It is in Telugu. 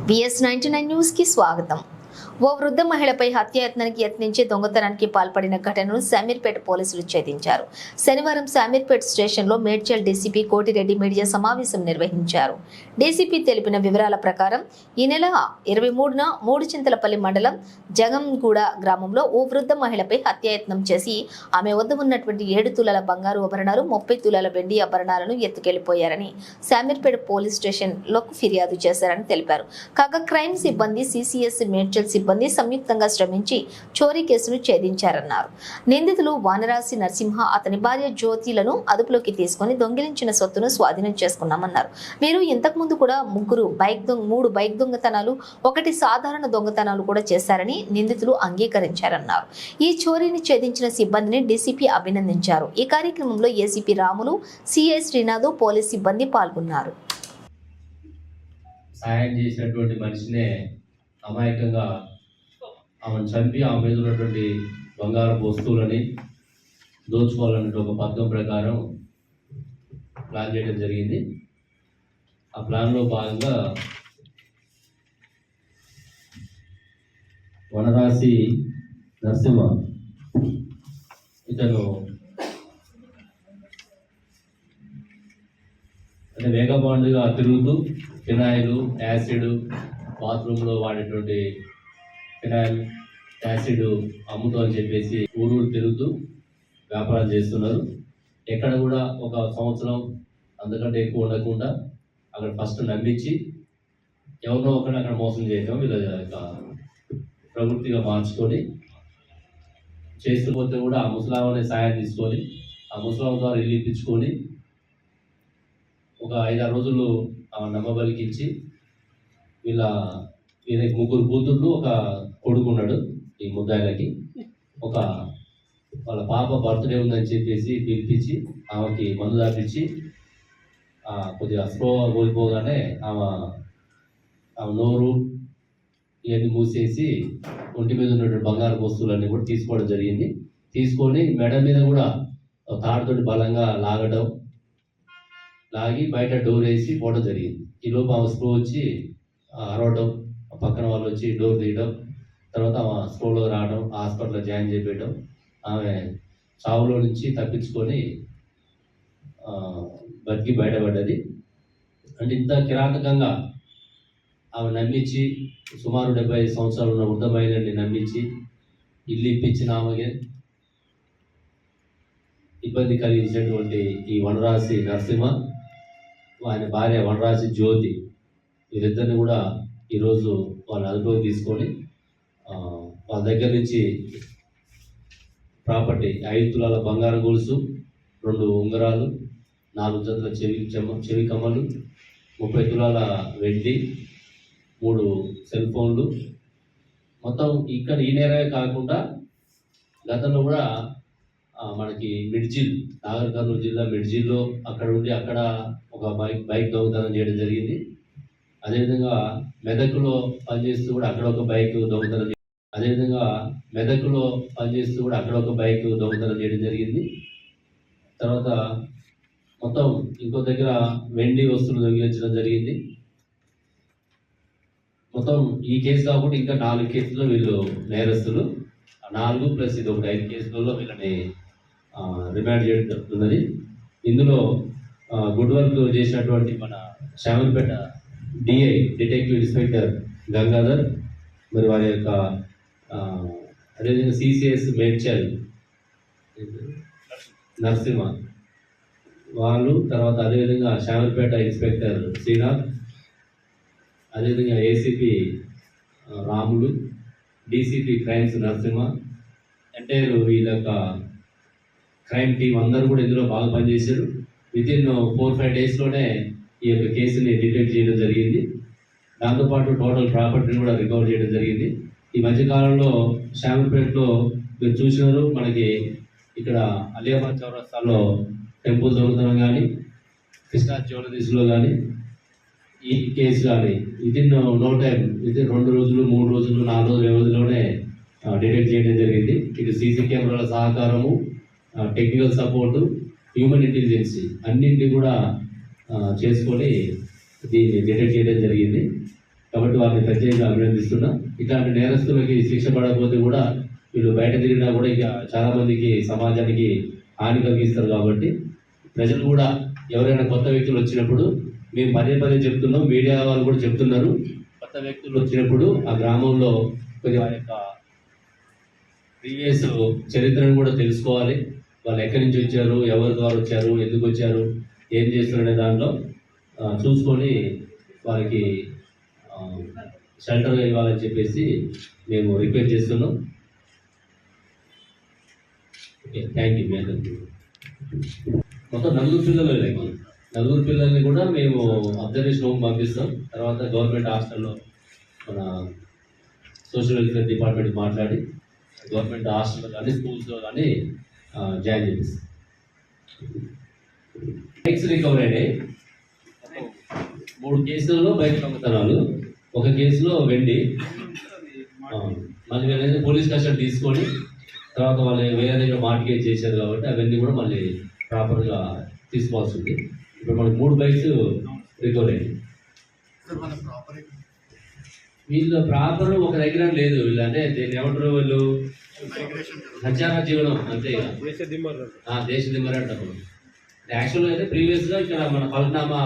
VS99 న్యూస్ కి స్వాగతం. ఓ వృద్ధ మహిళపై హత్యాయత్నానికి యత్నించి దొంగతనానికి పాల్పడిన ఘటనను శామీర్పేట పోలీసులు ఛేదించారు. శనివారం శామీర్పేట స్టేషన్లో మేడ్చల్ డీసీపీ కోటిరెడ్డి మీడియా సమావేశం నిర్వహించారు. డీసీపీ తెలిపిన వివరాల ప్రకారం ఈ నెల 23న మూడుచింతలపల్లి మండలం జగంగూడ గ్రామంలో ఓ వృద్ధ మహిళపై హత్యాయత్నం చేసి ఆమె వద్ద ఉన్నటువంటి 7 తులాల బంగారు ఆభరణాలు 30 తులాల వెండి ఆభరణాలను ఎత్తుకెళ్లిపోయారని శామీర్పేట పోలీస్ స్టేషన్లో ఫిర్యాదు చేశారని తెలిపారు. కాగా క్రైమ్ సిబ్బంది సిసిఎస్ మేడ్చల్ సిబ్బంది సంయుక్తంగా శ్రమించి చోరీ కేసును ఛేదించారన్నారు. నిందితులు వానరాశి నరసింహ, అతని భార్య జ్యోతిలను అదుపులోకి తీసుకుని దొంగిలించిన సొత్తును స్వాధీనం చేసుకున్నామన్నారు. వీరు ఇంతకు ముందు కూడా మూడు బైక్ దొంగతనాలు, 1 సాధారణ దొంగతనాలు కూడా చేశారని నిందితులు అంగీకరించారన్నారు. ఈ చోరీని ఛేదించిన సిబ్బందిని డీసీపీ అభినందించారు. ఈ కార్యక్రమంలో ACP Ramulu, CI Srinath, police సిబ్బంది పాల్గొన్నారు. సాయం చేసినటువంటి మనిషినే అమాయకంగా ఆమెను చంపి ఆమె మీద ఉన్నటువంటి బంగారపు వస్తువులని దోచుకోవాలనే ఒక పథకం ప్రకారం ప్లాన్ చేయడం జరిగింది. ఆ ప్లాన్లో భాగంగా వనరాశి నరసింహ ఇతను అంటే వేగబాండుగా తిరుగుతూ ఫినాయిల్, యాసిడ్, బాత్రూంలో వాడేటువంటి ఫినాయిల్, యాసిడ్ అమ్ముతూ అని చెప్పేసి ఊరు తిరుగుతూ వ్యాపారం చేస్తున్నారు. ఎక్కడ కూడా ఒక సంవత్సరం అంతకంటే ఎక్కువ ఉండకుండా అక్కడ ఫస్ట్ నమ్మించి ఎవరినో ఒకరిని అక్కడ మోసం చేయడం వీళ్ళ ప్రవృత్తిగా మార్చుకొని చేస్తుపోతే కూడా ఆ ముసలామనే సాయం తీసుకొని ఆ ముసలాం ద్వారా ఇల్లు ఇప్పించుకొని ఒక 5-6 రోజులు నమ్మబలికించి వీళ్ళకి 3 కూతుళ్ళు, ఒక కొడుకు ఉన్నాడు. ఈ ముద్దాయిలకి వాళ్ళ పాప బర్త్డే ఉందని చెప్పేసి పిలిపించి ఆమెకి మందు దాపించి కొద్దిగా స్ప్రో కోల్పోగానే ఆమె నోరు ఇవన్నీ మూసేసి ఒంటి మీద ఉన్నటువంటి బంగారు వస్తువులన్నీ కూడా తీసుకోవడం జరిగింది. తీసుకొని మెడ మీద కూడా తాడుతోటి బలంగా లాగి బయట డోర్ వేసి పోవడం జరిగింది. ఈ లోపు ఆమె స్ప్రో వచ్చి అరవడం, పక్కన వాళ్ళు వచ్చి డోర్ తీయడం, తర్వాత ఆమె స్ప్రోలో రావడం, హాస్పిటల్లో జాయిన్ చేయడం, ఆమె చావులో నుంచి తప్పించుకొని బతికి బయటపడ్డది. అంటే ఇంత కిరాతకంగా ఆమె నమ్మించి సుమారు 75 సంవత్సరాలు ఉన్న వృద్ధ మహిళని నమ్మించి ఇల్లు ఇప్పించిన ఆమెಗೆ ఇబ్బంది కలిగించినటువంటి ఈ వనరాశి నరసింహ, ఆయన భార్య వనరాశి జ్యోతి, వీరిద్దరిని కూడా ఈరోజు వాళ్ళని అదుపులోకి తీసుకొని వాళ్ళ దగ్గర నుంచి ప్రాపర్టీ 5 తులాల బంగారం గొలుసు, 2 ఉంగరాలు, 4 జతల చెవి కమ్మలు, 30 తులాల వెండి, 3 సెల్ ఫోన్లు, మొత్తం ఇక్కడ ఈ నేరమే కాకుండా గతంలో కూడా మనకి మిడ్జిల్, నాగర్ కర్నూలు జిల్లా మిడ్జిల్లో అక్కడ ఒక బైక్ దొంగతనం చేయడం జరిగింది. అదేవిధంగా మెదక్లో పనిచేస్తూ కూడా అక్కడ ఒక బైక్ దొంగతనం చేయడం జరిగింది. తర్వాత మొత్తం ఇంకో దగ్గర వెండి వస్తువులు దొంగిలించడం జరిగింది. మొత్తం ఈ కేసు కాకుండా ఇంకా 4 కేసుల్లో వీళ్ళు నేరస్తులు. 4 ప్లస్ ఇది ఒకటి 5 కేసులలో వీళ్ళని రిమాండ్ చేయడం జరుగుతున్నది. ఇందులో గుడ్ వర్క్ చేసినటువంటి మన Shamirpet DI detective inspector Gangadhar, మరి వారి యొక్క అదేవిధంగా సిసిఎస్ మేడ్చల్ నరసింహ వాళ్ళు, తర్వాత అదేవిధంగా శామీర్పేట ఇన్స్పెక్టర్ శ్రీనాథ్, అదేవిధంగా ACP Ramulu, DCP crimes Narasimha, entire వీళ్ళ యొక్క క్రైమ్ టీం అందరూ కూడా ఇందులో బాగా పనిచేశారు. వితిన్ 4-5 డేస్లోనే ఈ యొక్క కేసుని డిటెక్ట్ చేయడం జరిగింది. దాంతోపాటు టోటల్ ప్రాపర్టీని కూడా రికవర్ చేయడం జరిగింది. ఈ మధ్యకాలంలో శామీర్పేటలో మీరు చూసినారు, మనకి ఇక్కడ అలియాబాద్ చౌరస్తాలో టెంపుల్ దొంగతనం కానీ, కృష్ణా జ్యువెలరీస్లో కానీ ఈ కేసు కానీ వితిన్ నో టైం, వితిన్ 2 రోజులు, 3 రోజులు, 4 రోజుల వ్యవధిలోనే డిటెక్ట్ చేయడం జరిగింది. ఇది సీసీ కెమెరాల సహకారము, టెక్నికల్ సపోర్టు, హ్యూమన్ ఇంటెలిజెన్సీ అన్నింటినీ కూడా చేసుకొని దీన్ని డిటెక్ట్ చేయడం జరిగింది. కాబట్టి వారిని ప్రత్యేకంగా అభినందిస్తున్నా. ఇట్లాంటి నేరస్తులకి శిక్ష పడకపోతే కూడా వీళ్ళు బయట తిరిగినా కూడా ఇక చాలా మందికి సమాజానికి హాని కలిగిస్తారు. కాబట్టి ప్రజలు కూడా ఎవరైనా కొత్త వ్యక్తులు వచ్చినప్పుడు మేము పదే పదే చెప్తున్నాం, మీడియా వాళ్ళు కూడా చెప్తున్నారు, కొత్త వ్యక్తులు వచ్చినప్పుడు ఆ గ్రామంలో కొద్దిగా వారి యొక్క ప్రీవియస్ చరిత్రను కూడా తెలుసుకోవాలి. వాళ్ళు ఎక్కడి నుంచి వచ్చారు, ఎవరి ద్వారా వచ్చారు, ఎందుకు వచ్చారు, ఏం చేస్తున్నారనే దాంట్లో చూసుకొని వారికి షెల్టర్ ఇవ్వాలని చెప్పేసి మేము రిక్వెస్ట్ చేస్తున్నాం. Okay, thank you. మొత్తం 4 పిల్లలు వీళ్ళకి. 4 పిల్లల్ని కూడా మేము అబ్జర్వేషన్ హోమ్ పంపిస్తాం. తర్వాత గవర్నమెంట్ హాస్టల్లో మన సోషల్ వెల్ఫేర్ డిపార్ట్మెంట్ మాట్లాడి గవర్నమెంట్ హాస్టల్లో కానీ స్కూల్స్లో కానీ జాయిన్ చేపిస్తాం. బైక్స్ రికవర్ అయినాయి. 3 కేసులలో బైక్ దొంగతనాలు, 1 కేసులో వెండి. మళ్ళీ వీళ్ళైతే పోలీస్ కస్టడీ తీసుకొని తర్వాత వాళ్ళు వేరే దగ్గర మార్టిగేజ్ చేశారు కాబట్టి అవన్నీ కూడా మళ్ళీ ప్రాపర్గా తీసుకోవాల్సి ఉంది. ఇప్పుడు మనకి 3 బైక్స్ రికవర్ అయ్యాయి. వీళ్ళు ప్రాపర్ ఒక దగ్గర లేదు. వీళ్ళు అంటే దీన్ని ఏమంటారు, వీళ్ళు సంచార జీవనం అంతే, దేశ దిమ్మర అంటారు. యాక్చువల్గా అయితే ప్రీవియస్గా ఇక్కడ మన పల్నామా